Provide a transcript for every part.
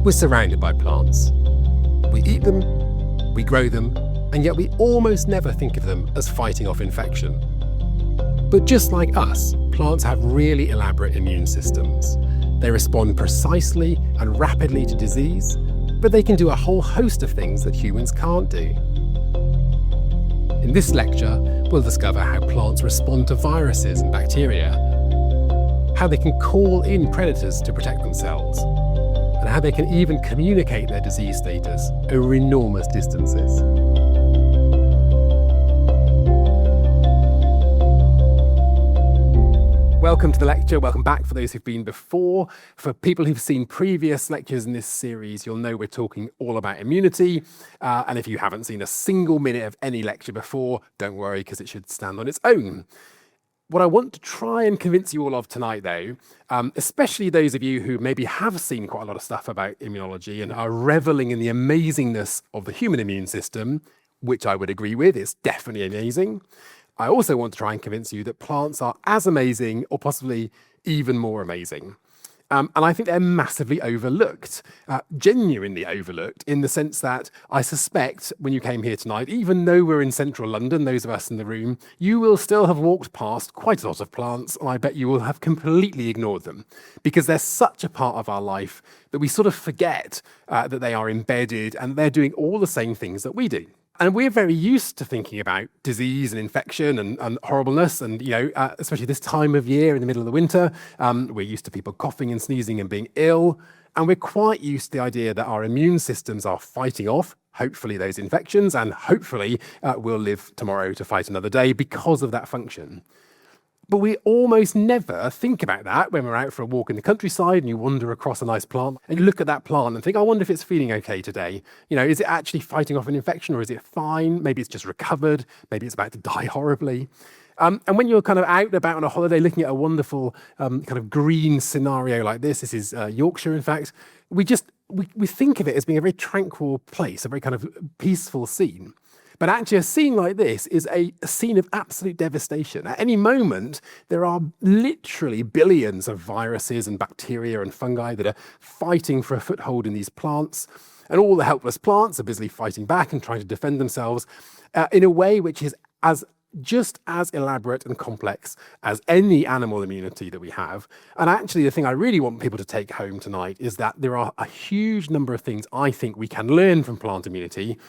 We're surrounded by plants. We eat them, we grow them, and yet we almost never think of them as fighting off infection. But just like us, plants have really elaborate immune systems. They respond precisely and rapidly to disease, but they can do a whole host of things that humans can't do. In this lecture, we'll discover how plants respond to viruses and bacteria, how they can call in predators to protect themselves, and how they can even communicate their disease status over enormous distances. Welcome to the lecture. Welcome back for those who've been before. For people who've seen previous lectures in this series, you'll know we're talking all about immunity. And if you haven't seen a single minute of any lecture before, don't worry, because it should stand on its own. What I want to try and convince you all of tonight, though, especially those of you who maybe have seen quite a lot of stuff about immunology and are reveling in the amazingness of the human immune system, which I would agree with, it's definitely amazing. I also want to try and convince you that plants are as amazing or possibly even more amazing. And I think they're massively overlooked, genuinely overlooked, in the sense that I suspect when you came here tonight, even though we're in central London, those of us in the room, you will still have walked past quite a lot of plants, and I bet you will have completely ignored them, because they're such a part of our life that we sort of forget that they are embedded and they're doing all the same things that we do. And we're very used to thinking about disease and infection and horribleness. And, especially this time of year in the middle of the winter, we're used to people coughing and sneezing and being ill. And we're quite used to the idea that our immune systems are fighting off, hopefully, those infections. And hopefully, we'll live tomorrow to fight another day because of that function. But we almost never think about that when we're out for a walk in the countryside and you wander across a nice plant and you look at that plant and think, I wonder if it's feeling okay today. Is it actually fighting off an infection or is it fine? Maybe it's just recovered. Maybe it's about to die horribly. And when you're kind of out and about on a holiday looking at a wonderful kind of green scenario like this is Yorkshire, in fact, we think of it as being a very tranquil place, a very kind of peaceful scene. But actually, a scene like this is a scene of absolute devastation. At any moment, there are literally billions of viruses and bacteria and fungi that are fighting for a foothold in these plants. And all the helpless plants are busily fighting back and trying to defend themselves in a way which is just as elaborate and complex as any animal immunity that we have. And actually, the thing I really want people to take home tonight is that there are a huge number of things I think we can learn from plant immunity,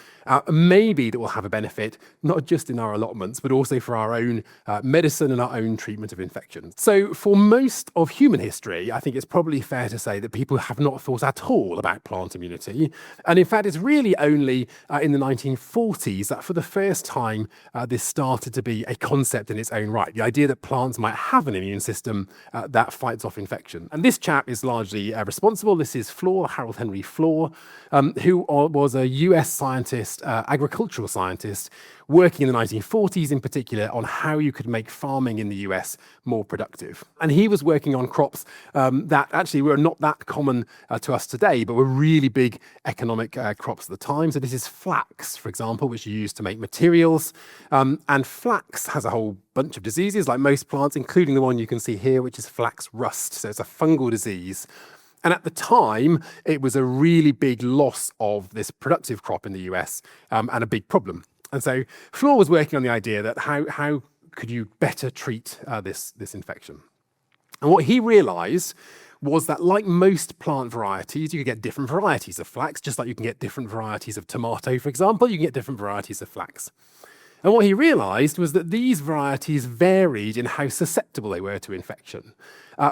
maybe that will have a benefit, not just in our allotments, but also for our own medicine and our own treatment of infections. So for most of human history, I think it's probably fair to say that people have not thought at all about plant immunity. And in fact, it's really only in the 1940s that for the first time, this started to be a concept in its own right. The idea that plants might have an immune system that fights off infection. And this chap is largely responsible. This is Flor, Harold Henry Flor, who was a US scientist, agricultural scientist, working in the 1940s in particular on how you could make farming in the US more productive. And he was working on crops that actually were not that common to us today, but were really big economic crops at the time. So this is flax, for example, which you use to make materials. And flax has a whole bunch of diseases, like most plants, including the one you can see here, which is flax rust. So it's a fungal disease. And at the time, it was a really big loss of this productive crop in the US and a big problem. And so Flor was working on the idea that how could you better treat this infection? And what he realized was that, like most plant varieties, you could get different varieties of flax, just like you can get different varieties of tomato, for example, you can get different varieties of flax. And what he realized was that these varieties varied in how susceptible they were to infection.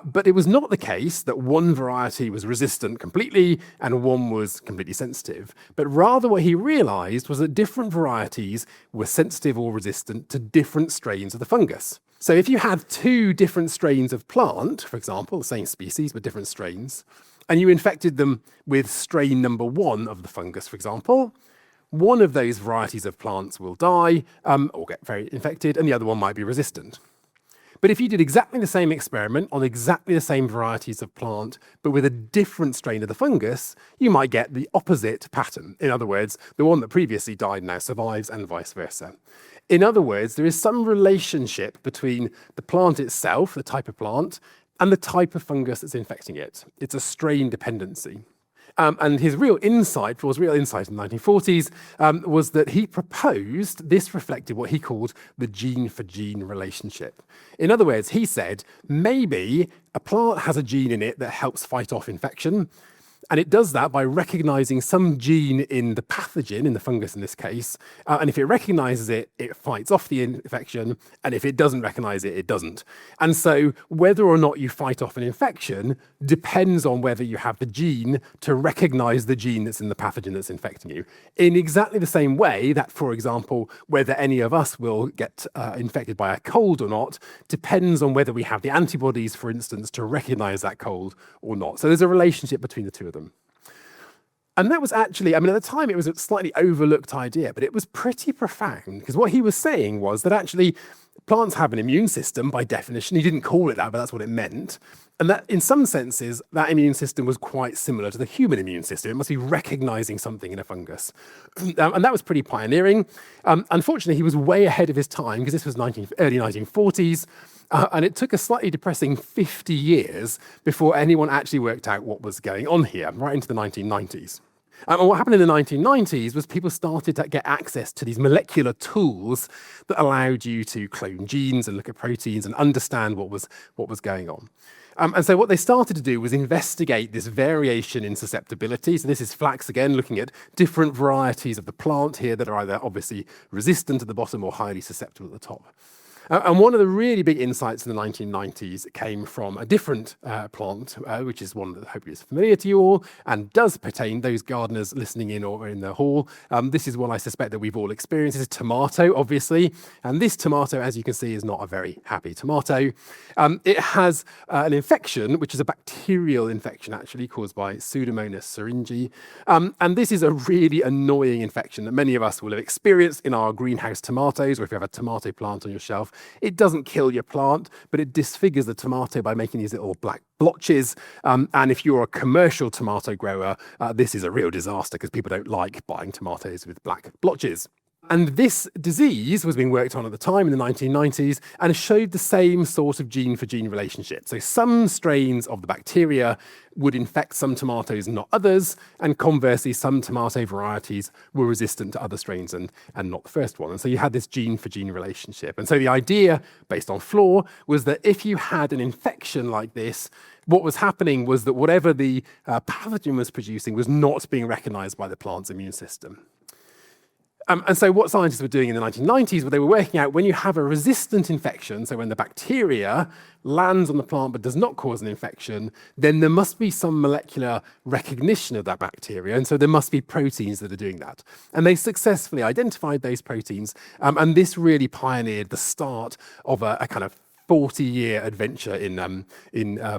But it was not the case that one variety was resistant completely and one was completely sensitive. But rather what he realized was that different varieties were sensitive or resistant to different strains of the fungus. So if you had two different strains of plant, for example, the same species but different strains, and you infected them with strain number 1 of the fungus, for example, one of those varieties of plants will die or get very infected, and the other one might be resistant. But if you did exactly the same experiment on exactly the same varieties of plant, but with a different strain of the fungus, you might get the opposite pattern. In other words, the one that previously died now survives, and vice versa. In other words, there is some relationship between the plant itself, the type of plant, and the type of fungus that's infecting it. It's a strain dependency. And his real insight in the 1940s, was that he proposed this reflected what he called the gene-for-gene relationship. In other words, he said, maybe a plant has a gene in it that helps fight off infection, and it does that by recognizing some gene in the pathogen, in the fungus in this case. And if it recognizes it, it fights off the infection. And if it doesn't recognize it, it doesn't. And so whether or not you fight off an infection depends on whether you have the gene to recognize the gene that's in the pathogen that's infecting you. In exactly the same way that, for example, whether any of us will get infected by a cold or not depends on whether we have the antibodies, for instance, to recognize that cold or not. So there's a relationship between the two of them. And that was actually, at the time it was a slightly overlooked idea, but it was pretty profound, because what he was saying was that actually plants have an immune system by definition. He didn't call it that, but that's what it meant. And that in some senses, that immune system was quite similar to the human immune system. It must be recognizing something in a fungus. And that was pretty pioneering. Unfortunately, he was way ahead of his time, because this was early 1940s. And it took a slightly depressing 50 years before anyone actually worked out what was going on here, right into the 1990s. And what happened in the 1990s was people started to get access to these molecular tools that allowed you to clone genes and look at proteins and understand what was going on. And so what they started to do was investigate this variation in susceptibility. So this is flax again, looking at different varieties of the plant here that are either obviously resistant at the bottom or highly susceptible at the top. And one of the really big insights in the 1990s came from a different plant, which is one that hopefully is familiar to you all and does pertain those gardeners listening in or in the hall. This is one I suspect that we've all experienced. It's a tomato, obviously. And this tomato, as you can see, is not a very happy tomato. It has an infection, which is a bacterial infection, actually, caused by Pseudomonas syringae. And this is a really annoying infection that many of us will have experienced in our greenhouse tomatoes, or if you have a tomato plant on your shelf. It doesn't kill your plant, but it disfigures the tomato by making these little black blotches. And if you're a commercial tomato grower, this is a real disaster because people don't like buying tomatoes with black blotches. And this disease was being worked on at the time in the 1990s and showed the same sort of gene-for-gene relationship. So some strains of the bacteria would infect some tomatoes and not others, and conversely, some tomato varieties were resistant to other strains and not the first one. And so you had this gene-for-gene relationship. And so the idea, based on Flor, was that if you had an infection like this, what was happening was that whatever the pathogen was producing was not being recognized by the plant's immune system. And so what scientists were doing in the 1990s was they were working out when you have a resistant infection, so when the bacteria lands on the plant but does not cause an infection, then there must be some molecular recognition of that bacteria. And so there must be proteins that are doing that. And they successfully identified those proteins. And this really pioneered the start of a kind of 40-year adventure in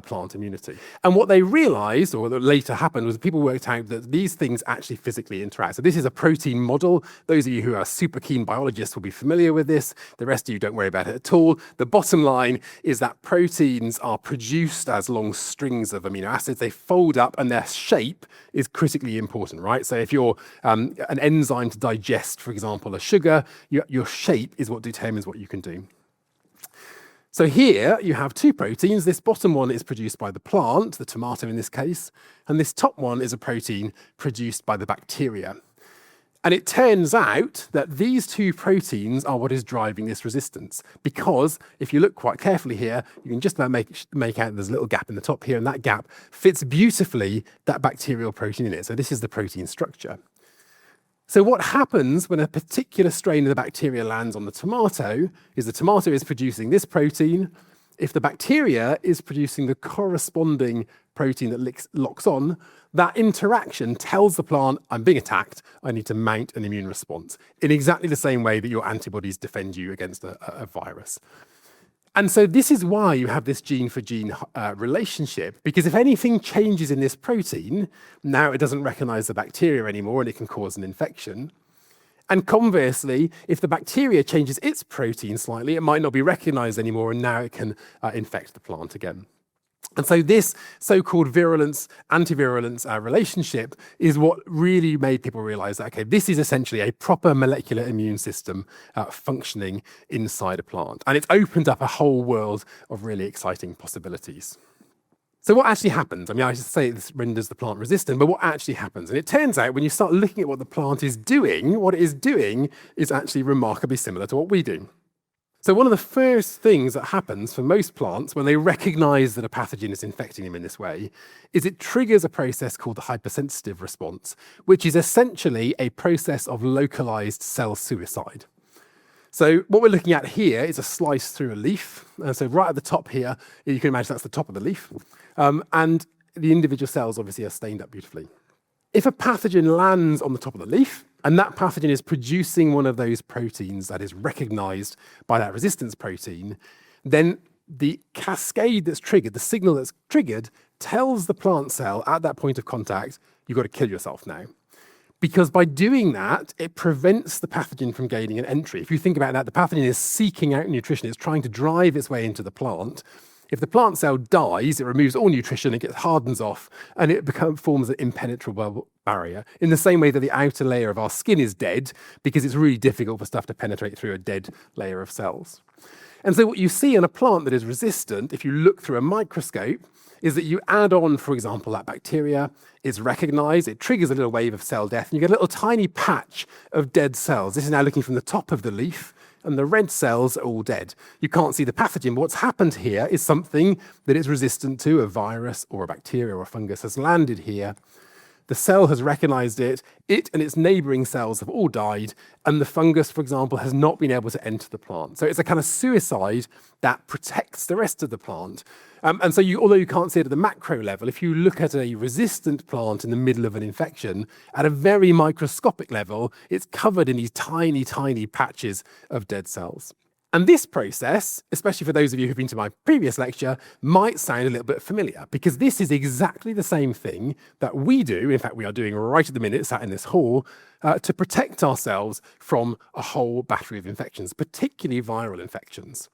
plant immunity. And what they realized, or what later happened, was people worked out that these things actually physically interact. So this is a protein model. Those of you who are super keen biologists will be familiar with this. The rest of you don't worry about it at all. The bottom line is that proteins are produced as long strings of amino acids. They fold up and their shape is critically important, right? So if you're an enzyme to digest, for example, a sugar, your shape is what determines what you can do. So here you have two proteins. This bottom one is produced by the plant, the tomato in this case, and this top one is a protein produced by the bacteria. And it turns out that these two proteins are what is driving this resistance, because if you look quite carefully here, you can just about make out there's a little gap in the top here, and that gap fits beautifully that bacterial protein in it. So this is the protein structure. So what happens when a particular strain of the bacteria lands on the tomato is the tomato is producing this protein. If the bacteria is producing the corresponding protein that locks on, that interaction tells the plant, I'm being attacked, I need to mount an immune response, in exactly the same way that your antibodies defend you against a virus. And so this is why you have this gene-for-gene relationship, because if anything changes in this protein, now it doesn't recognize the bacteria anymore and it can cause an infection. And conversely, if the bacteria changes its protein slightly, it might not be recognized anymore and now it can infect the plant again. And so this so-called virulence-antivirulence relationship is what really made people realize that, okay, this is essentially a proper molecular immune system functioning inside a plant. And it's opened up a whole world of really exciting possibilities. So what actually happens? I mean, I just say this renders the plant resistant, but what actually happens? And it turns out when you start looking at what the plant is doing, what it is doing is actually remarkably similar to what we do. So one of the first things that happens for most plants when they recognize that a pathogen is infecting them in this way is it triggers a process called the hypersensitive response, which is essentially a process of localized cell suicide. So what we're looking at here is a slice through a leaf. So right at the top here, you can imagine that's the top of the leaf. And the individual cells obviously are stained up beautifully. If a pathogen lands on the top of the leaf, and that pathogen is producing one of those proteins that is recognized by that resistance protein, then the cascade that's triggered, the signal that's triggered, tells the plant cell at that point of contact, you've got to kill yourself now. Because by doing that, it prevents the pathogen from gaining an entry. If you think about that, the pathogen is seeking out nutrition, it's trying to drive its way into the plant. If the plant cell dies, it removes all nutrition, it hardens off, and it forms an impenetrable barrier. In the same way that the outer layer of our skin is dead, because it's really difficult for stuff to penetrate through a dead layer of cells. And so what you see in a plant that is resistant, if you look through a microscope, is that you add on, for example, that bacteria, it's recognized, it triggers a little wave of cell death, and you get a little tiny patch of dead cells. This is now looking from the top of the leaf, and the red cells are all dead. You can't see the pathogen, but what's happened here is something that it's resistant to, a virus or a bacteria or a fungus has landed here. The cell has recognized it and its neighboring cells have all died, and the fungus, for example, has not been able to enter the plant. So it's a kind of suicide that protects the rest of the plant. And so although you can't see it at the macro level, if you look at a resistant plant in the middle of an infection, at a very microscopic level, it's covered in these tiny, tiny patches of dead cells. And this process, especially for those of you who've been to my previous lecture, might sound a little bit familiar, because this is exactly the same thing that we do, in fact we are doing right at the minute, sat in this hall, to protect ourselves from a whole battery of infections, particularly viral infections.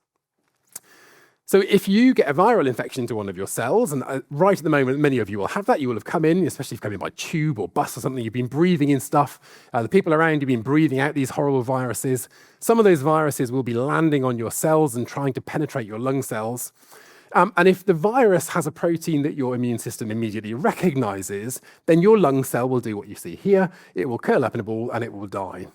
So if you get a viral infection into one of your cells, and right at the moment, many of you will have that, you will have come in, especially if you've come in by tube or bus or something, you've been breathing in stuff, the people around you have been breathing out these horrible viruses. Some of those viruses will be landing on your cells and trying to penetrate your lung cells. And if the virus has a protein that your immune system immediately recognizes, then your lung cell will do what you see here. It will curl up in a ball and it will die,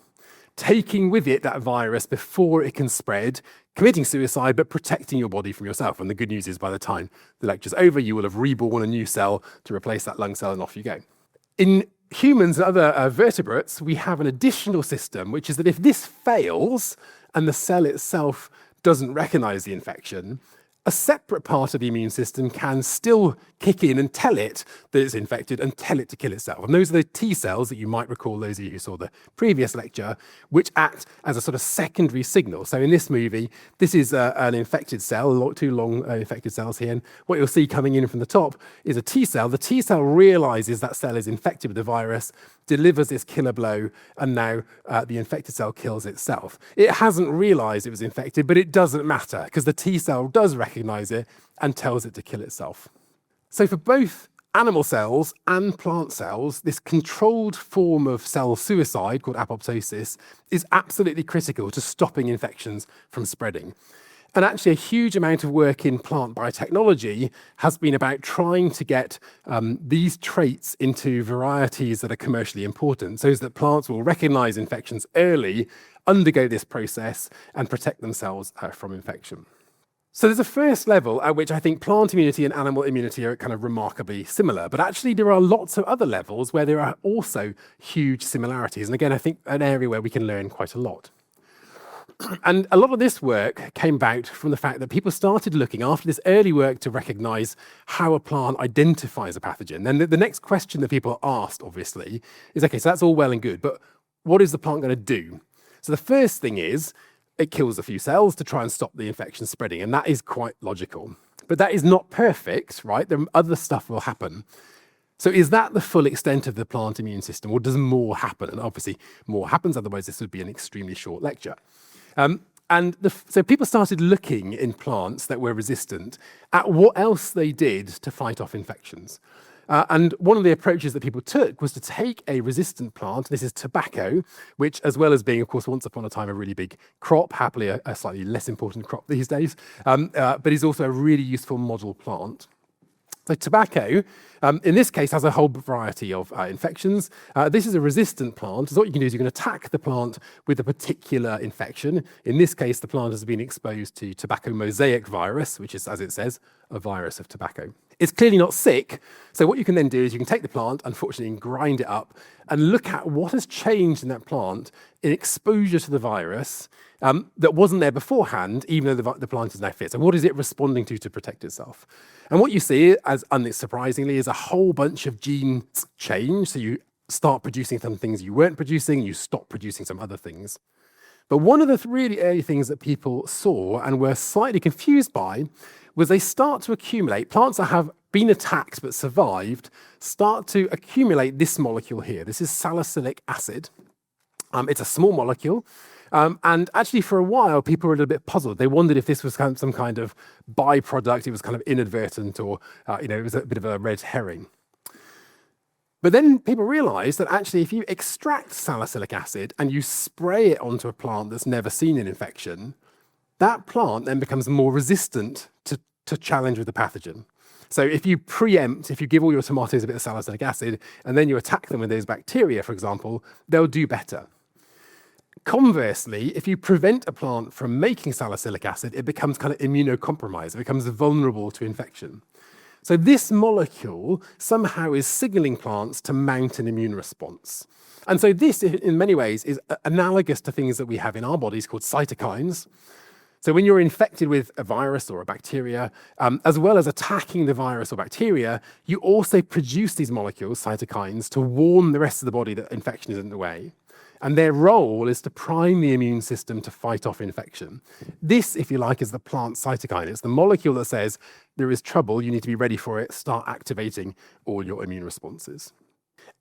taking with it that virus before it can spread, committing suicide, but protecting your body from yourself. And the good news is by the time the lecture's over, you will have reborn a new cell to replace that lung cell, and off you go. In humans and other vertebrates, we have an additional system, which is that if this fails and the cell itself doesn't recognize the infection, a separate part of the immune system can still kick in and tell it that it's infected and tell it to kill itself. And those are the T cells that you might recall, those of you who saw the previous lecture, which act as a sort of secondary signal. So in this movie, this is an infected cell, two long infected cells here. And what you'll see coming in from the top is a T cell. The T cell realizes that cell is infected with the virus, delivers this killer blow, and now the infected cell kills itself. It hasn't realized it was infected, but it doesn't matter, because the T cell does recognize it and tells it to kill itself. So for both animal cells and plant cells, this controlled form of cell suicide called apoptosis is absolutely critical to stopping infections from spreading. And actually a huge amount of work in plant biotechnology has been about trying to get these traits into varieties that are commercially important, so that plants will recognize infections early, undergo this process, and protect themselves from infection. So there's a first level at which I think plant immunity and animal immunity are kind of remarkably similar, but actually there are lots of other levels where there are also huge similarities. And again, I think an area where we can learn quite a lot. And a lot of this work came about from the fact that people started looking after this early work to recognize how a plant identifies a pathogen. Then the next question that people asked, obviously, is, okay, so that's all well and good, but what is the plant going to do? So the first thing is, it kills a few cells to try and stop the infection spreading, and that is quite logical. But that is not perfect, right? Other stuff will happen. So is that the full extent of the plant immune system, or does more happen? And obviously more happens, otherwise this would be an extremely short lecture. So people started looking in plants that were resistant at what else they did to fight off infections. And one of the approaches that people took was to take a resistant plant, this is tobacco, which, as well as being, of course, once upon a time a really big crop, happily a slightly less important crop these days, but is also a really useful model plant. So tobacco, in this case, has a whole variety of infections. This is a resistant plant. So what you can do is you can attack the plant with a particular infection. In this case, the plant has been exposed to tobacco mosaic virus, which is, as it says, a virus of tobacco. It's clearly not sick. So what you can then do is you can take the plant, unfortunately, and grind it up and look at what has changed in that plant in exposure to the virus that wasn't there beforehand, even though the plant is now fit. So what is it responding to protect itself? And what you see, as unsurprisingly, is a whole bunch of genes change. So you start producing some things you weren't producing, you stop producing some other things. But one of the really early things that people saw and were slightly confused by was they start to accumulate, plants that have been attacked but survived, start to accumulate this molecule here. This is salicylic acid. It's a small molecule. And actually, for a while, people were a little bit puzzled. They wondered if this was some kind of byproduct, it was kind of inadvertent, or it was a bit of a red herring. But then people realized that actually, if you extract salicylic acid and you spray it onto a plant that's never seen an infection, that plant then becomes more resistant to challenge with the pathogen. So if you preempt, if you give all your tomatoes a bit of salicylic acid, and then you attack them with those bacteria, for example, they'll do better. Conversely, if you prevent a plant from making salicylic acid, it becomes kind of immunocompromised. It becomes vulnerable to infection. So this molecule somehow is signaling plants to mount an immune response. And so this, in many ways, is analogous to things that we have in our bodies called cytokines. So when you're infected with a virus or a bacteria, as well as attacking the virus or bacteria, you also produce these molecules, cytokines, to warn the rest of the body that infection is in the way. And their role is to prime the immune system to fight off infection. This, if you like, is the plant cytokine. It's the molecule that says there is trouble, you need to be ready for it, start activating all your immune responses.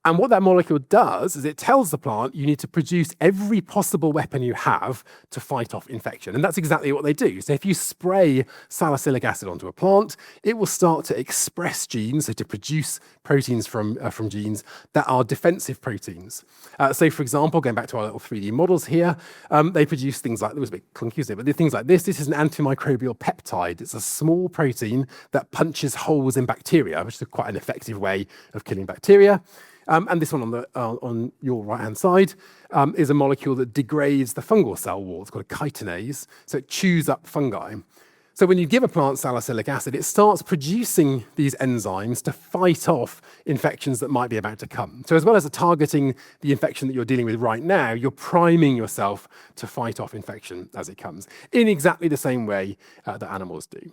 And what that molecule does is it tells the plant you need to produce every possible weapon you have to fight off infection. And that's exactly what they do. So if you spray salicylic acid onto a plant, it will start to express genes, so to produce proteins from genes that are defensive proteins. So for example, going back to our little 3D models here, they produce things like, it was a bit clunky, isn't it? But things like this is an antimicrobial peptide. It's a small protein that punches holes in bacteria, which is quite an effective way of killing bacteria. And this one on your right-hand side is a molecule that degrades the fungal cell wall. It's called a chitinase, so it chews up fungi. So when you give a plant salicylic acid, it starts producing these enzymes to fight off infections that might be about to come. So as well as targeting the infection that you're dealing with right now, you're priming yourself to fight off infection as it comes, in exactly the same way that animals do.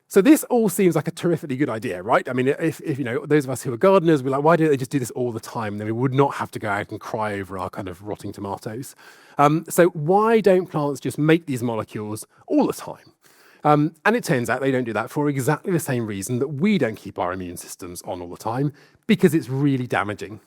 So this all seems like a terrifically good idea, right? I mean, if those of us who are gardeners, we're like, why don't they just do this all the time? Then we would not have to go out and cry over our kind of rotting tomatoes. So why don't plants just make these molecules all the time? And it turns out they don't do that for exactly the same reason that we don't keep our immune systems on all the time, because it's really damaging.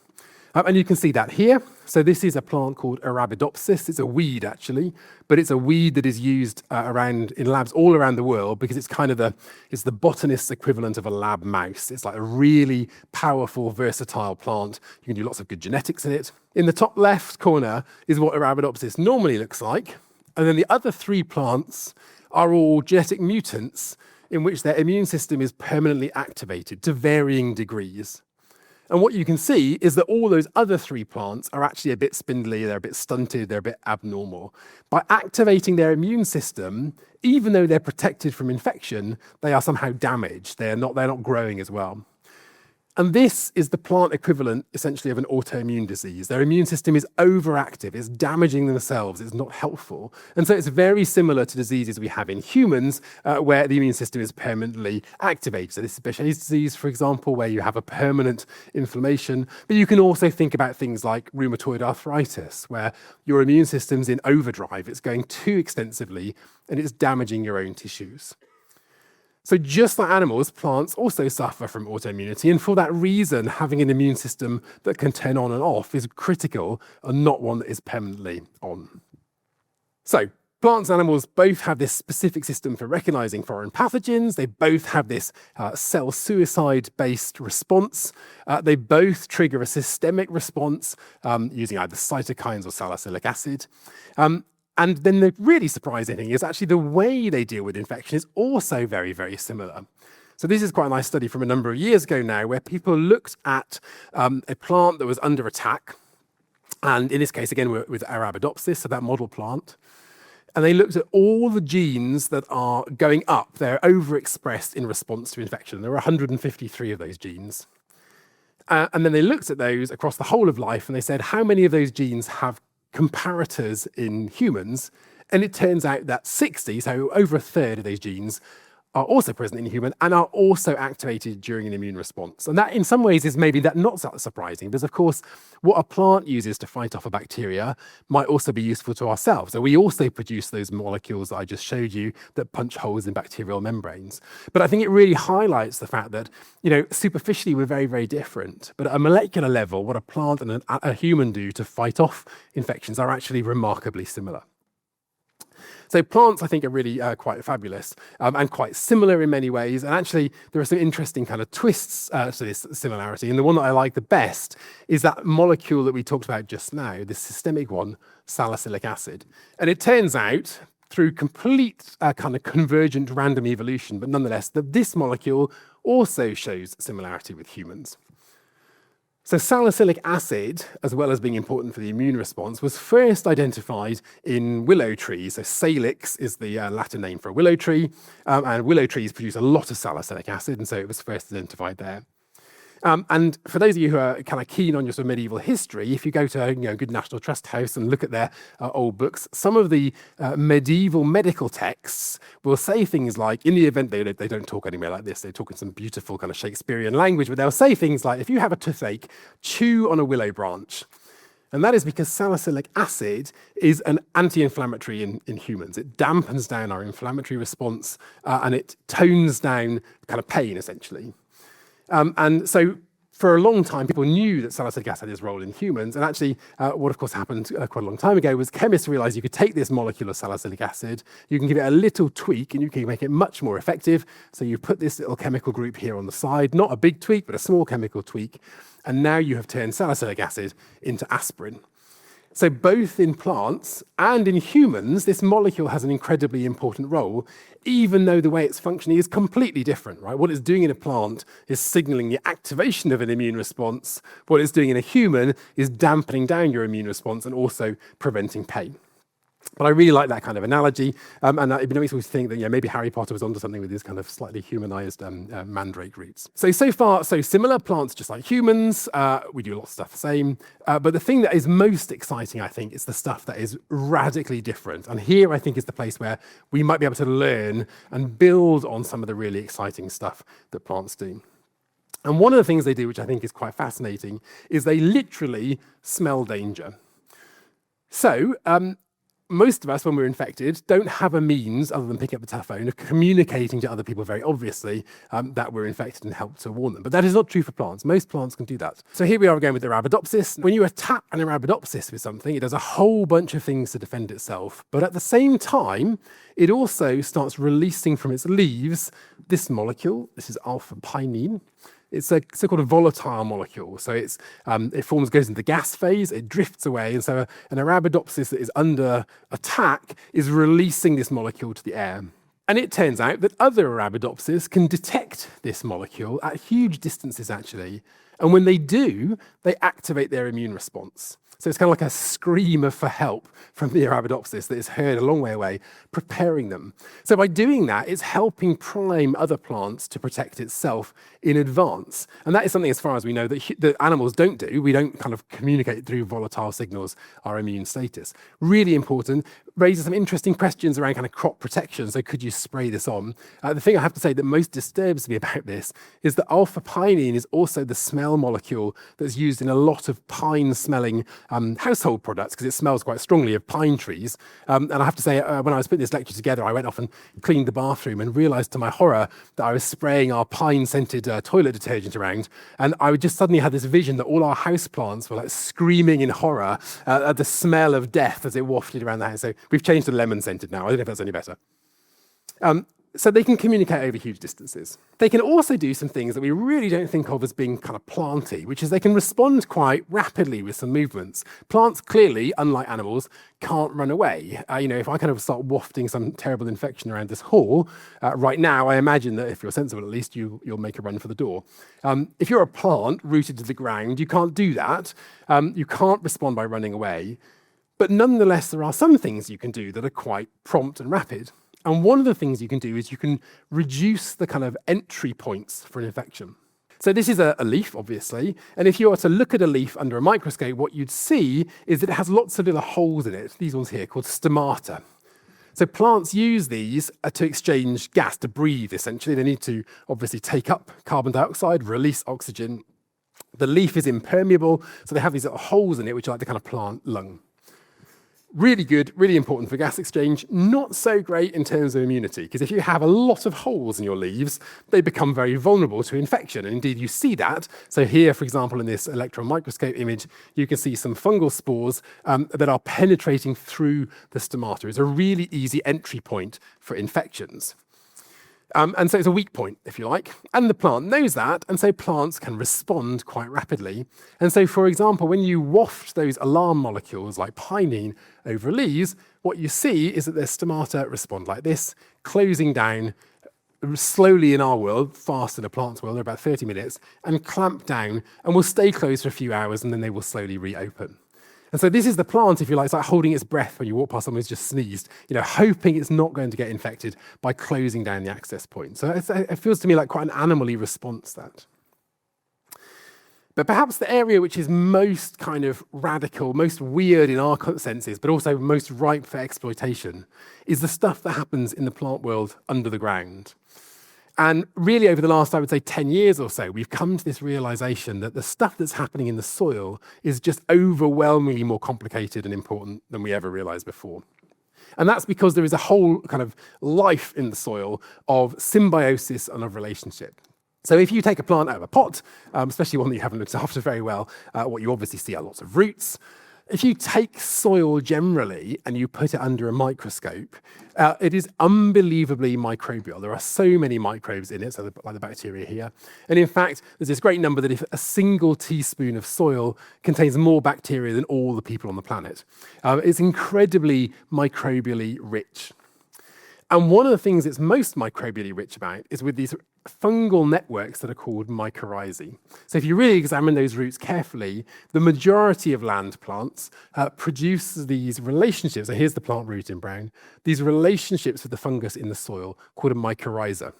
And you can see that here. So this is a plant called Arabidopsis. It's a weed, actually, but it's a weed that is used around in labs all around the world because it's kind of it's the botanist's equivalent of a lab mouse. It's like a really powerful, versatile plant. You can do lots of good genetics in it. In the top left corner is what Arabidopsis normally looks like. And then the other three plants are all genetic mutants in which their immune system is permanently activated to varying degrees. And what you can see is that all those other three plants are actually a bit spindly, they're a bit stunted, they're a bit abnormal. By activating their immune system, even though they're protected from infection, they are somehow damaged. They're not growing as well. And this is the plant equivalent, essentially, of an autoimmune disease. Their immune system is overactive, it's damaging themselves, it's not helpful. And so it's very similar to diseases we have in humans, where the immune system is permanently activated. So this is Behçet's disease, for example, where you have a permanent inflammation. But you can also think about things like rheumatoid arthritis, where your immune system's in overdrive, it's going too extensively, and it's damaging your own tissues. So just like animals, plants also suffer from autoimmunity, and for that reason, having an immune system that can turn on and off is critical and not one that is permanently on. So plants and animals both have this specific system for recognizing foreign pathogens. They both have this cell suicide-based response. They both trigger a systemic response using either cytokines or salicylic acid. And then the really surprising thing is actually the way they deal with infection is also very, very similar. So this is quite a nice study from a number of years ago now, where people looked at a plant that was under attack. And in this case, again, with Arabidopsis, so that model plant. And they looked at all the genes that are going up. They're overexpressed in response to infection. There were 153 of those genes. And then they looked at those across the whole of life, and they said, how many of those genes have comparators in humans? And it turns out that 60, so over a third of those genes, are also present in the human and are also activated during an immune response. And that in some ways is maybe that not so surprising, because of course what a plant uses to fight off a bacteria might also be useful to ourselves. So we also produce those molecules that I just showed you that punch holes in bacterial membranes. But I think it really highlights the fact that, superficially we're very, very different. But at a molecular level, what a plant and a human do to fight off infections are actually remarkably similar. So plants, I think, are really quite fabulous and quite similar in many ways. And actually, there are some interesting kind of twists to this similarity. And the one that I like the best is that molecule that we talked about just now, this systemic one, salicylic acid. And it turns out, through complete kind of convergent random evolution, but nonetheless, that this molecule also shows similarity with humans. So salicylic acid, as well as being important for the immune response, was first identified in willow trees. So salix is the Latin name for a willow tree, and willow trees produce a lot of salicylic acid, and so it was first identified there. And for those of you who are kind of keen on your sort of medieval history, if you go to a good National Trust house and look at their old books, some of the medieval medical texts will say things like, in the event they don't talk anywhere like this, they talk in some beautiful kind of Shakespearean language, but they'll say things like, if you have a toothache, chew on a willow branch. And that is because salicylic acid is an anti-inflammatory in humans. It dampens down our inflammatory response and it tones down kind of pain, essentially. And so for a long time, people knew that salicylic acid has a role in humans. And actually, what of course happened quite a long time ago was chemists realized you could take this molecule of salicylic acid, you can give it a little tweak, and you can make it much more effective. So you put this little chemical group here on the side, not a big tweak, but a small chemical tweak. And now you have turned salicylic acid into aspirin. So both in plants and in humans, this molecule has an incredibly important role, even though the way it's functioning is completely different, right? What it's doing in a plant is signaling the activation of an immune response. What it's doing in a human is dampening down your immune response and also preventing pain. But I really like that kind of analogy, and it makes me think that maybe Harry Potter was onto something with his kind of slightly humanized mandrake roots. So far, so similar, plants just like humans. We do a lot of stuff the same. But the thing that is most exciting, I think, is the stuff that is radically different. And here, I think, is the place where we might be able to learn and build on some of the really exciting stuff that plants do. And one of the things they do, which I think is quite fascinating, is they literally smell danger. So, most of us, when we're infected, don't have a means, other than picking up the telephone, of communicating to other people very obviously that we're infected and help to warn them. But that is not true for plants. Most plants can do that. So here we are again with Arabidopsis. When you attack an Arabidopsis with something, it does a whole bunch of things to defend itself. But at the same time, it also starts releasing from its leaves this molecule. This is alpha-pinene. It's a so-called volatile molecule. So it goes into the gas phase, it drifts away. And so an Arabidopsis that is under attack is releasing this molecule to the air. And it turns out that other Arabidopsis can detect this molecule at huge distances, actually. And when they do, they activate their immune response. So it's kind of like a scream for help from the Arabidopsis that is heard a long way away, preparing them. So by doing that, it's helping prime other plants to protect itself in advance. And that is something, as far as we know, that animals don't do. We don't kind of communicate through volatile signals our immune status. Really important. Raises some interesting questions around kind of crop protection. So could you spray this on? The thing I have to say that most disturbs me about this is that alpha-pinene is also the smell molecule that's used in a lot of pine-smelling household products, because it smells quite strongly of pine trees. And I have to say, when I was putting this lecture together, I went off and cleaned the bathroom and realized to my horror that I was spraying our pine-scented toilet detergent around. And I just suddenly had this vision that all our houseplants were like screaming in horror at the smell of death as it wafted around the house. So we've changed to lemon-scented now. I don't know if that's any better. So they can communicate over huge distances. They can also do some things that we really don't think of as being kind of planty, which is they can respond quite rapidly with some movements. Plants clearly, unlike animals, can't run away. If I kind of start wafting some terrible infection around this hall, right now, I imagine that if you're sensible at least, you'll make a run for the door. If you're a plant rooted to the ground, you can't do that. You can't respond by running away. But nonetheless, there are some things you can do that are quite prompt and rapid. And one of the things you can do is you can reduce the kind of entry points for an infection. So this is a leaf, obviously, and if you were to look at a leaf under a microscope, what you'd see is that it has lots of little holes in it, these ones here, called stomata. So plants use these to exchange gas, to breathe, essentially. They need to obviously take up carbon dioxide, release oxygen. The leaf is impermeable, so they have these little holes in it, which are like the kind of plant lung. Really good, really important for gas exchange, not so great in terms of immunity, because if you have a lot of holes in your leaves, they become very vulnerable to infection, and indeed you see that. So here, for example, in this electron microscope image, you can see some fungal spores that are penetrating through the stomata. It's a really easy entry point for infections. And so it's a weak point, if you like, and the plant knows that, and so plants can respond quite rapidly. And so, for example, when you waft those alarm molecules like pinene over leaves, what you see is that their stomata respond like this, closing down slowly in our world, fast in a plant's world, they're about 30 minutes, and clamp down, and will stay closed for a few hours, and then they will slowly reopen. And so this is the plant, if you like, it's like holding its breath when you walk past someone who's just sneezed, hoping it's not going to get infected by closing down the access point. So it feels to me like quite an animal-y response, that. But perhaps the area which is most kind of radical, most weird in our senses, but also most ripe for exploitation, is the stuff that happens in the plant world under the ground. And really over the last, I would say, 10 years or so, we've come to this realization that the stuff that's happening in the soil is just overwhelmingly more complicated and important than we ever realized before. And that's because there is a whole kind of life in the soil of symbiosis and of relationship. So if you take a plant out of a pot, especially one that you haven't looked after very well, what you obviously see are lots of roots. If you take soil generally and you put it under a microscope, it is unbelievably microbial. There are so many microbes in it, so like the bacteria here. And in fact, there's this great number that if a single teaspoon of soil contains more bacteria than all the people on the planet. It's incredibly microbially rich. And one of the things it's most microbially rich about is with these fungal networks that are called mycorrhizae. So if you really examine those roots carefully, the majority of land plants produce these relationships. So here's the plant root in brown. These relationships with the fungus in the soil called a mycorrhiza.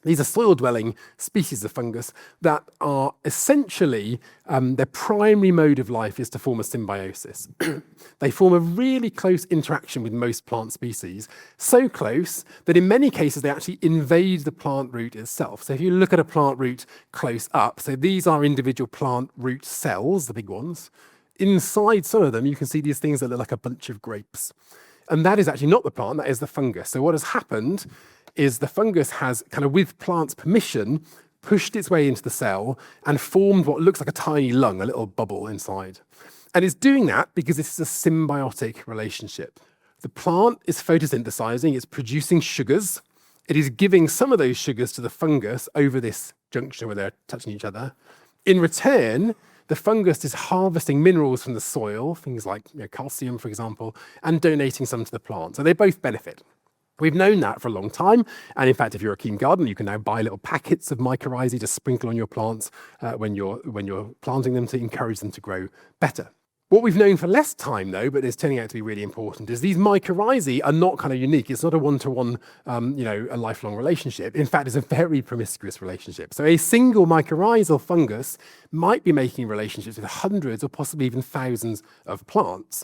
These are soil-dwelling species of fungus that are essentially, their primary mode of life is to form a symbiosis. They form a really close interaction with most plant species, so close that in many cases they actually invade the plant root itself. So if you look at a plant root close up, so these are individual plant root cells, the big ones. Inside some of them, you can see these things that look like a bunch of grapes. And that is actually not the plant, that is the fungus. So what has happened is the fungus has, kind of with plant's permission, pushed its way into the cell and formed what looks like a tiny lung, a little bubble inside. And it's doing that because this is a symbiotic relationship. The plant is photosynthesizing, it's producing sugars. It is giving some of those sugars to the fungus over this junction where they're touching each other. In return, the fungus is harvesting minerals from the soil, things like calcium, for example, and donating some to the plant. So they both benefit. We've known that for a long time, and in fact, if you're a keen gardener, you can now buy little packets of mycorrhizae to sprinkle on your plants when you're planting them to encourage them to grow better. What we've known for less time, though, but is turning out to be really important, is these mycorrhizae are not kind of unique. It's not a one-to-one, a lifelong relationship. In fact, it's a very promiscuous relationship. So a single mycorrhizal fungus might be making relationships with hundreds or possibly even thousands of plants.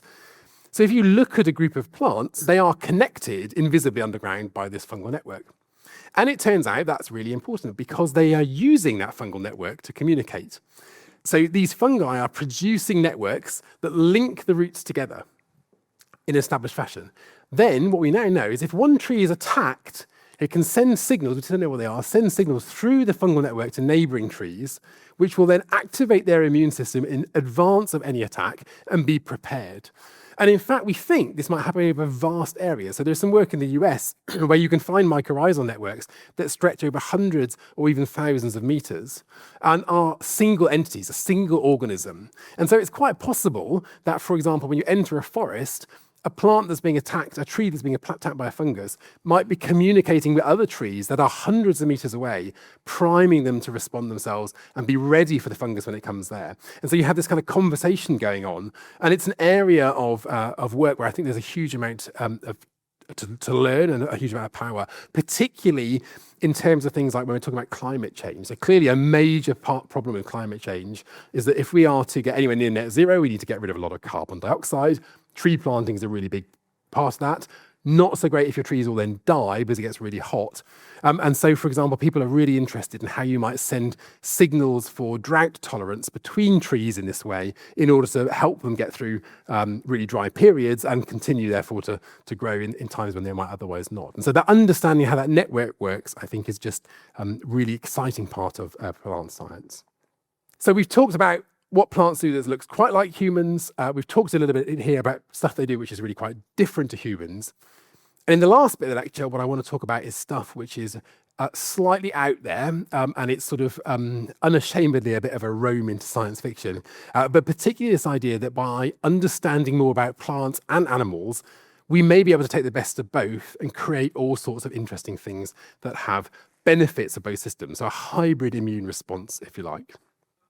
So if you look at a group of plants, they are connected invisibly underground by this fungal network. And it turns out that's really important because they are using that fungal network to communicate. So these fungi are producing networks that link the roots together in an established fashion. Then what we now know is if one tree is attacked, it can send signals, we don't know what they are, send signals through the fungal network to neighboring trees, which will then activate their immune system in advance of any attack and be prepared. And in fact, we think this might happen over vast areas. So there's some work in the US where you can find mycorrhizal networks that stretch over hundreds or even thousands of meters and are single entities, a single organism. And so it's quite possible that, for example, when you enter a forest, a plant that's being attacked, a tree that's being attacked by a fungus, might be communicating with other trees that are hundreds of meters away, priming them to respond themselves and be ready for the fungus when it comes there. And so you have this kind of conversation going on, and it's an area of work where I think there's a huge amount to learn and a huge amount of power, particularly in terms of things like when we're talking about climate change. So clearly a major problem with climate change is that if we are to get anywhere near net zero, we need to get rid of a lot of carbon dioxide. Tree planting is a really big part of that. Not so great if your trees all then die because it gets really hot. And so, for example, people are really interested in how you might send signals for drought tolerance between trees in this way in order to help them get through really dry periods and continue, therefore, to grow in times when they might otherwise not. And so that understanding how that network works, I think, is just a really exciting part of plant science. So we've talked about what plants do that looks quite like humans. We've talked a little bit in here about stuff they do which is really quite different to humans. And in the last bit of the lecture, what I want to talk about is stuff which is slightly out there, and it's sort of unashamedly a bit of a roam into science fiction, but particularly this idea that by understanding more about plants and animals, we may be able to take the best of both and create all sorts of interesting things that have benefits of both systems, so a hybrid immune response, if you like.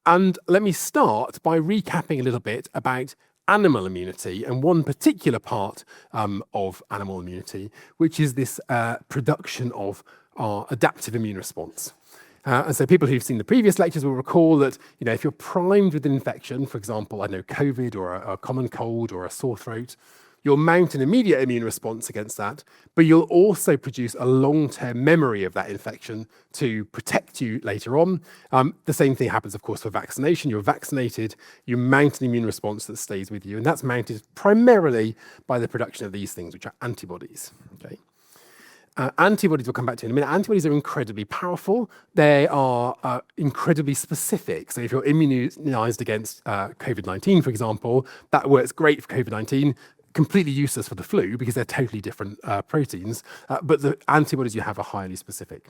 And let me start by recapping a little bit about animal immunity and one particular part of animal immunity, which is this production of our adaptive immune response. And so people who've seen the previous lectures will recall that, if you're primed with an infection, for example, COVID or a common cold or a sore throat, you'll mount an immediate immune response against that, but you'll also produce a long-term memory of that infection to protect you later on. The same thing happens, of course, for vaccination. You're vaccinated, you mount an immune response that stays with you, and that's mounted primarily by the production of these things, which are antibodies. Okay. Antibodies we'll come back to in a minute. Antibodies are incredibly powerful. They are incredibly specific. So if you're immunized against COVID-19, for example, that works great for COVID-19. Completely useless for the flu because they're totally different proteins, but the antibodies you have are highly specific.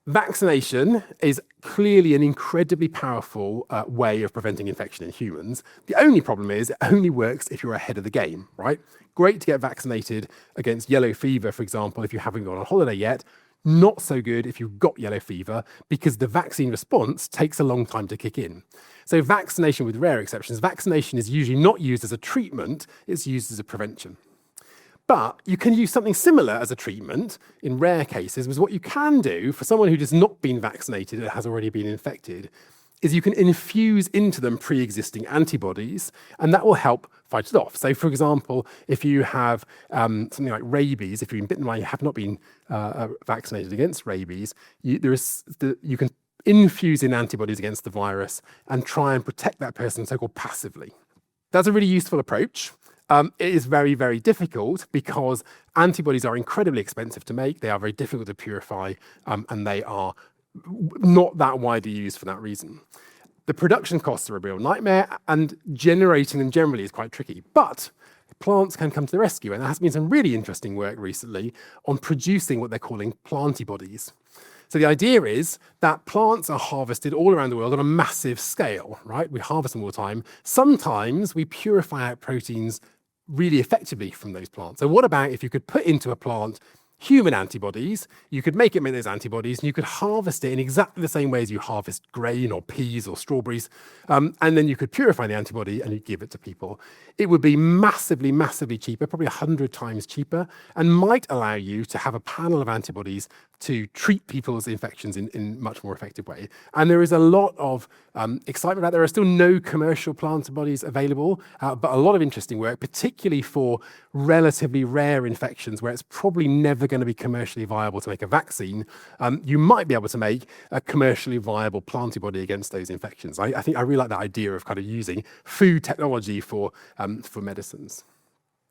Vaccination is clearly an incredibly powerful way of preventing infection in humans. The only problem is it only works if you're ahead of the game, right? Great to get vaccinated against yellow fever, for example, if you haven't gone on holiday yet. Not so good if you've got yellow fever because the vaccine response takes a long time to kick in. So vaccination, with rare exceptions, vaccination is usually not used as a treatment, it's used as a prevention. But you can use something similar as a treatment in rare cases, because what you can do for someone who has not been vaccinated and has already been infected is you can infuse into them pre-existing antibodies, and that will help fight it off. So, for example, if you have something like rabies, if you've been bitten by, you have not been vaccinated against rabies, you can infuse in antibodies against the virus and try and protect that person, so-called passively. That's a really useful approach. It is very, very difficult because antibodies are incredibly expensive to make. They are very difficult to purify, and they are not that widely used for that reason. The production costs are a real nightmare, and generating them generally is quite tricky. But plants can come to the rescue, and there has been some really interesting work recently on producing what they're calling plantibodies. So the idea is that plants are harvested all around the world on a massive scale, right? We harvest them all the time. Sometimes we purify out proteins really effectively from those plants. So what about if you could put into a plant human antibodies, you could make those antibodies, and you could harvest it in exactly the same way as you harvest grain or peas or strawberries, and then you could purify the antibody and you give it to people. It would be massively, massively cheaper, probably 100 times cheaper, and might allow you to have a panel of antibodies to treat people's infections in a much more effective way. And there is a lot of excitement about it. There are still no commercial plantibodies available, but a lot of interesting work, particularly for relatively rare infections where it's probably never going to be commercially viable to make a vaccine. You might be able to make a commercially viable plantibody against those infections. I think I really like that idea of kind of using food technology for medicines.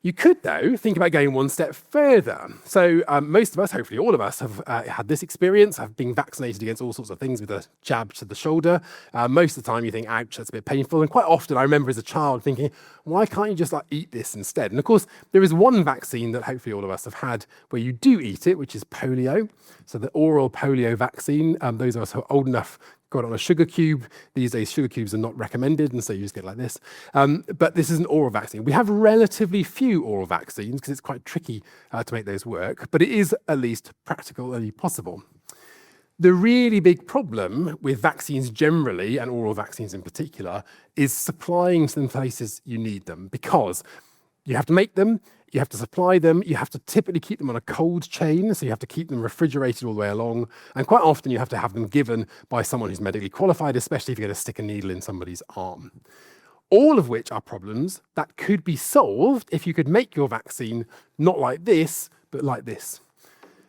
You could, though, think about going one step further. So most of us, hopefully all of us, have had this experience. I've been vaccinated against all sorts of things with a jab to the shoulder. Most of the time you think, ouch, that's a bit painful. And quite often I remember as a child thinking, Why can't you just like eat this instead? And of course, there is one vaccine that hopefully all of us have had where you do eat it, which is polio. So the oral polio vaccine, those of us who are old enough got on a sugar cube. These days, sugar cubes are not recommended, and so you just get like this. But this is an oral vaccine. We have relatively few oral vaccines because it's quite tricky to make those work, but it is at least practically possible. The really big problem with vaccines generally, and oral vaccines in particular, is supplying to the places you need them, because you have to make them, you have to supply them, you have to typically keep them on a cold chain, so you have to keep them refrigerated all the way along, and quite often you have to have them given by someone who's medically qualified, especially if you're going to stick a needle in somebody's arm. All of which are problems that could be solved if you could make your vaccine not like this, but like this.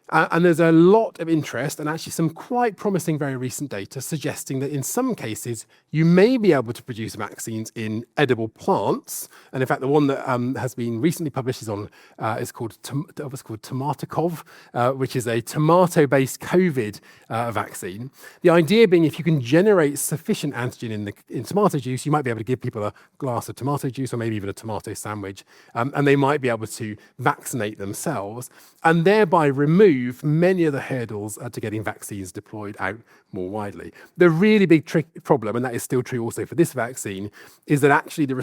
And there's a lot of interest and actually some quite promising very recent data suggesting that in some cases you may be able to produce vaccines in edible plants. And in fact, the one that has been recently published is called Tomatikov, which is a tomato-based COVID vaccine. The idea being if you can generate sufficient antigen in tomato juice, you might be able to give people a glass of tomato juice or maybe even a tomato sandwich, and they might be able to vaccinate themselves and thereby remove many of the hurdles to getting vaccines deployed out more widely. The really big problem, and that is still true also for this vaccine, is that actually the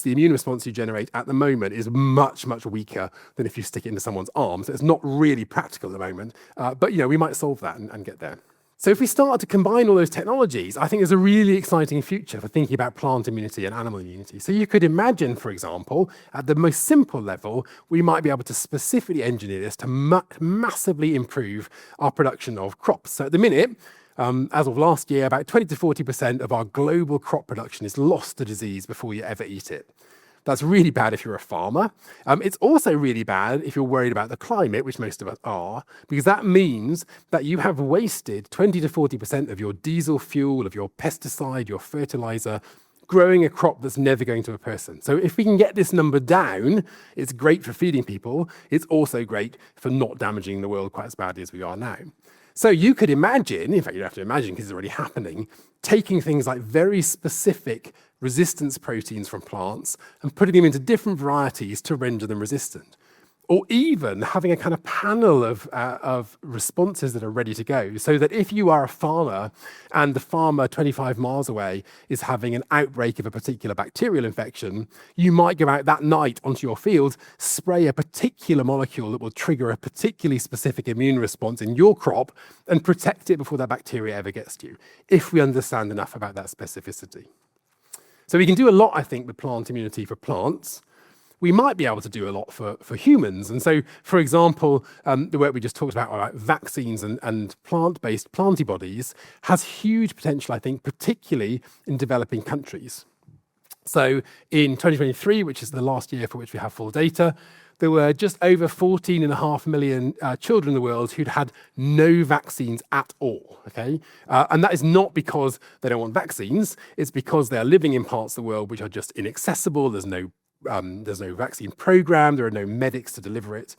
immune response you generate at the moment is much, much weaker than if you stick it into someone's arm. So it's not really practical at the moment, but we might solve that and get there. So if we start to combine all those technologies, I think there's a really exciting future for thinking about plant immunity and animal immunity. So you could imagine, for example, at the most simple level, we might be able to specifically engineer this to massively improve our production of crops. So at the minute, as of last year, about 20 to 40% of our global crop production is lost to disease before you ever eat it. That's really bad if you're a farmer. It's also really bad if you're worried about the climate, which most of us are, because that means that you have wasted 20 to 40% of your diesel fuel, of your pesticide, your fertilizer, growing a crop that's never going to a person. So if we can get this number down, it's great for feeding people. It's also great for not damaging the world quite as badly as we are now. So you could imagine, in fact, you don't have to imagine because it's already happening, taking things like very specific resistance proteins from plants and putting them into different varieties to render them resistant. Or even having a kind of panel of responses that are ready to go, so that if you are a farmer and the farmer 25 miles away is having an outbreak of a particular bacterial infection, you might go out that night onto your field, spray a particular molecule that will trigger a particularly specific immune response in your crop and protect it before that bacteria ever gets to you, if we understand enough about that specificity. So we can do a lot, I think, with plant immunity for plants. We might be able to do a lot for humans. And so, for example, the work we just talked about vaccines and plant-based plantibodies has huge potential, I think, particularly in developing countries. So in 2023, which is the last year for which we have full data, there were just over 14.5 million children in the world who'd had no vaccines at all, okay? And that is not because they don't want vaccines, it's because they are living in parts of the world which are just inaccessible, there's no vaccine program, there are no medics to deliver it.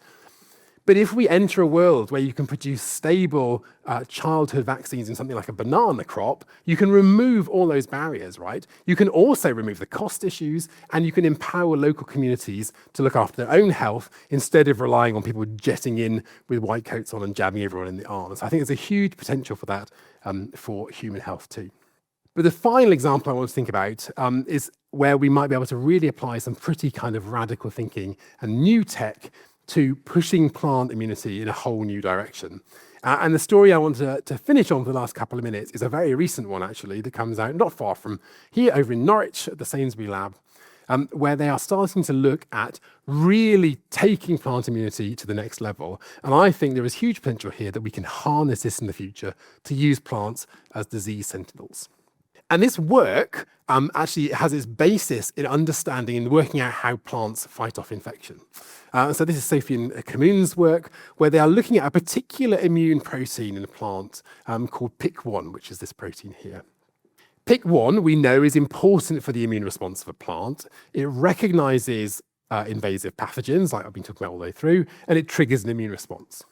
But if we enter a world where you can produce stable childhood vaccines in something like a banana crop, you can remove all those barriers, right? You can also remove the cost issues, and you can empower local communities to look after their own health instead of relying on people jetting in with white coats on and jabbing everyone in the arms. I think there's a huge potential for that for human health too. But the final example I want to think about is where we might be able to really apply some pretty kind of radical thinking and new tech to pushing plant immunity in a whole new direction. And the story I want to finish on for the last couple of minutes is a very recent one, actually, that comes out not far from here, over in Norwich at the Sainsbury lab, where they are starting to look at really taking plant immunity to the next level. And I think there is huge potential here that we can harness this in the future to use plants as disease sentinels. And this work actually has its basis in understanding and working out how plants fight off infection. So this is Sophie and Kamun's work, where they are looking at a particular immune protein in a plant called PIC1, which is this protein here. PIC1, we know, is important for the immune response of a plant. It recognizes invasive pathogens, like I've been talking about all the way through, and it triggers an immune response.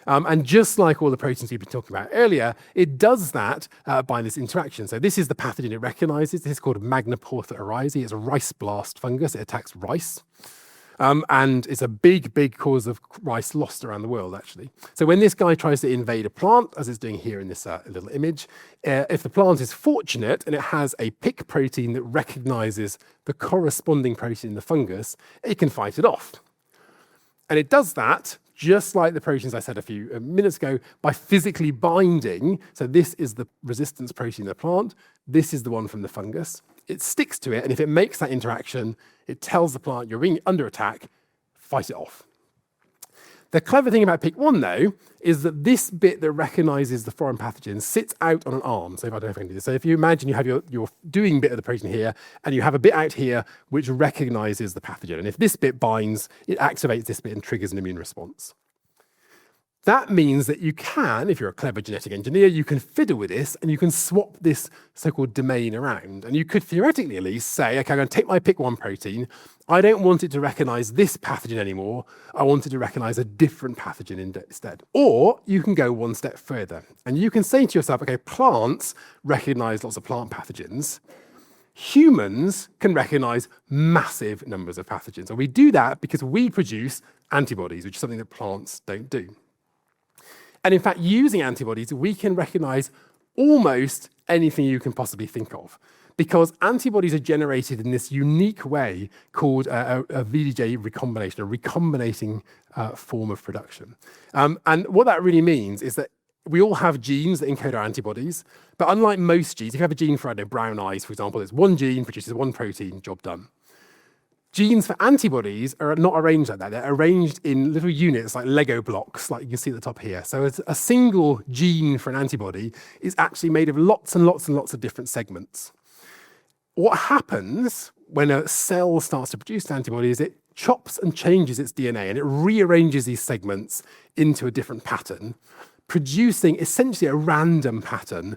And just like all the proteins we've been talking about earlier, it does that by this interaction. So this is the pathogen it recognizes. This is called Magnaportha oryzae. It's a rice blast fungus. It attacks rice. And it's a big, big cause of rice lost around the world, actually. So when this guy tries to invade a plant, as it's doing here in this little image, if the plant is fortunate and it has a pick protein that recognizes the corresponding protein in the fungus, it can fight it off. And it does that, just like the proteins I said a few minutes ago, by physically binding. So this is the resistance protein in the plant. This is the one from the fungus. It sticks to it, and if it makes that interaction, it tells the plant you're being under attack, fight it off. The clever thing about PIC1, though, is that this bit that recognizes the foreign pathogen sits out on an arm. So if I don't know if I can do this. So if you imagine you have your doing bit of the protein here, and you have a bit out here which recognizes the pathogen. And if this bit binds, it activates this bit and triggers an immune response. That means that you can, if you're a clever genetic engineer, you can fiddle with this and you can swap this so-called domain around. And you could theoretically at least say, okay, I'm going to take my PIC1 protein. I don't want it to recognize this pathogen anymore. I want it to recognize a different pathogen instead. Or you can go one step further and you can say to yourself, okay, plants recognize lots of plant pathogens. Humans can recognize massive numbers of pathogens. And we do that because we produce antibodies, which is something that plants don't do. And in fact, using antibodies, we can recognize almost anything you can possibly think of, because antibodies are generated in this unique way called a VDJ recombination, a recombinating form of production. And what that really means is that we all have genes that encode our antibodies, but unlike most genes, if you have a gene for, I don't know, brown eyes, for example, it's one gene, produces one protein, job done. Genes for antibodies are not arranged like that. They're arranged in little units like Lego blocks, like you can see at the top here. So a single gene for an antibody is actually made of lots and lots and lots of different segments. What happens when a cell starts to produce an antibody is it chops and changes its DNA and it rearranges these segments into a different pattern, producing essentially a random pattern.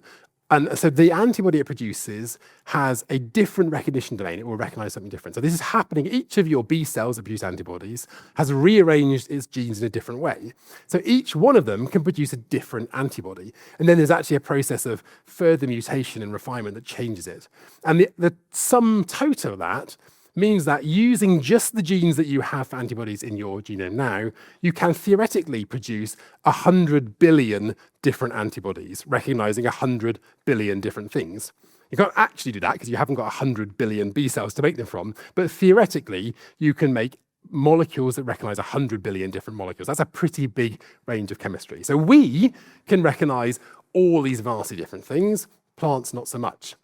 And so the antibody it produces has a different recognition domain. It will recognize something different. So this is happening. Each of your B cells that produce antibodies has rearranged its genes in a different way. So each one of them can produce a different antibody. And then there's actually a process of further mutation and refinement that changes it. And the sum total of that means that using just the genes that you have for antibodies in your genome now, you can theoretically produce 100 billion different antibodies, recognizing 100 billion different things. You can't actually do that because you haven't got 100 billion B cells to make them from, but theoretically, you can make molecules that recognize 100 billion different molecules. That's a pretty big range of chemistry. So we can recognize all these vastly different things, plants not so much.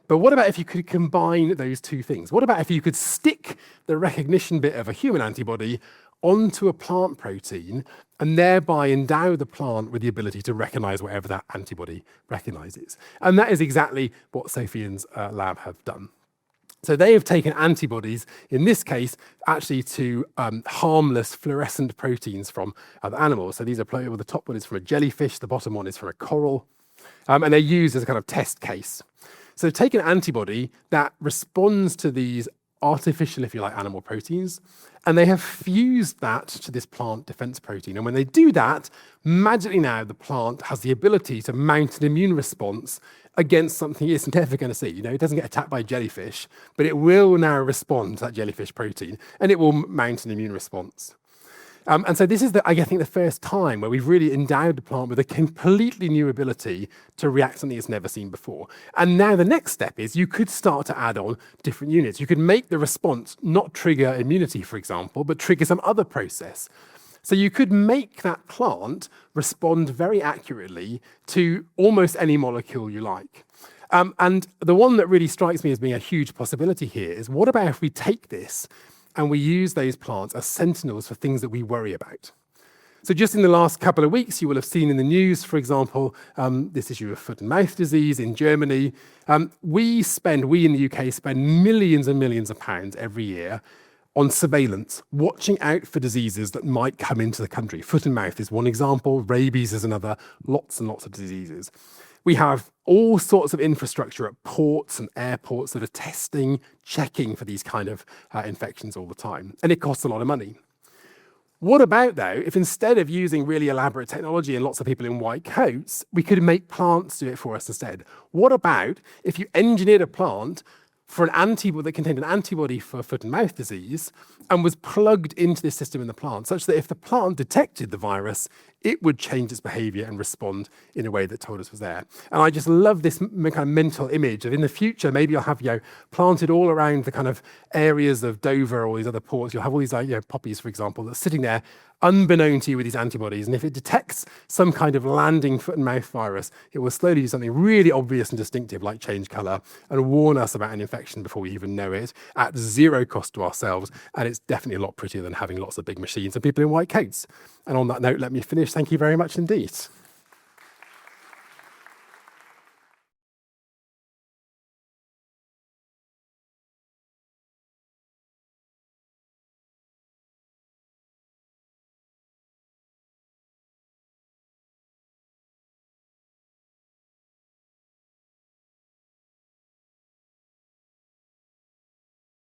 But what about if you could combine those two things? What about if you could stick the recognition bit of a human antibody onto a plant protein and thereby endow the plant with the ability to recognize whatever that antibody recognizes? And that is exactly what Sofian's lab have done. So they have taken antibodies, in this case, actually to harmless fluorescent proteins from other animals. So these are, well, the top one is from a jellyfish, the bottom one is from a coral, and they're used as a kind of test case. So take an antibody that responds to these artificial, if you like, animal proteins, and they have fused that to this plant defense protein. And when they do that, magically now the plant has the ability to mount an immune response against something it's never going to see. You know, it doesn't get attacked by a jellyfish, but it will now respond to that jellyfish protein, and it will mount an immune response. And so this is, I think, the first time where we've really endowed the plant with a completely new ability to react to something it's never seen before. And now the next step is you could start to add on different units. You could make the response not trigger immunity, for example, but trigger some other process. So you could make that plant respond very accurately to almost any molecule you like. And the one that really strikes me as being a huge possibility here is, what about if we take this and we use those plants as sentinels for things that we worry about? So just in the last couple of weeks, you will have seen in the news, for example, this issue of foot and mouth disease in Germany. We in the UK spend millions and millions of pounds every year on surveillance, watching out for diseases that might come into the country. Foot and mouth is one example, rabies is another, lots and lots of diseases. We have all sorts of infrastructure at ports and airports that are testing, checking for these kind of infections all the time. And it costs a lot of money. What about, though, if instead of using really elaborate technology and lots of people in white coats, we could make plants do it for us instead? What about if you engineered a plant for an antibody that contained an antibody for foot and mouth disease and was plugged into this system in the plant, such that if the plant detected the virus, it would change its behavior and respond in a way that told us was there. And I just love this kind of mental image of in the future, maybe you'll have, planted all around the kind of areas of Dover or these other ports, you'll have all these, poppies, for example, that's sitting there unbeknown to you with these antibodies. And if it detects some kind of landing foot and mouth virus, it will slowly do something really obvious and distinctive, like change color, and warn us about an infection before we even know it, at zero cost to ourselves. And it's definitely a lot prettier than having lots of big machines and people in white coats. And on that note, let me finish. Thank you very much indeed.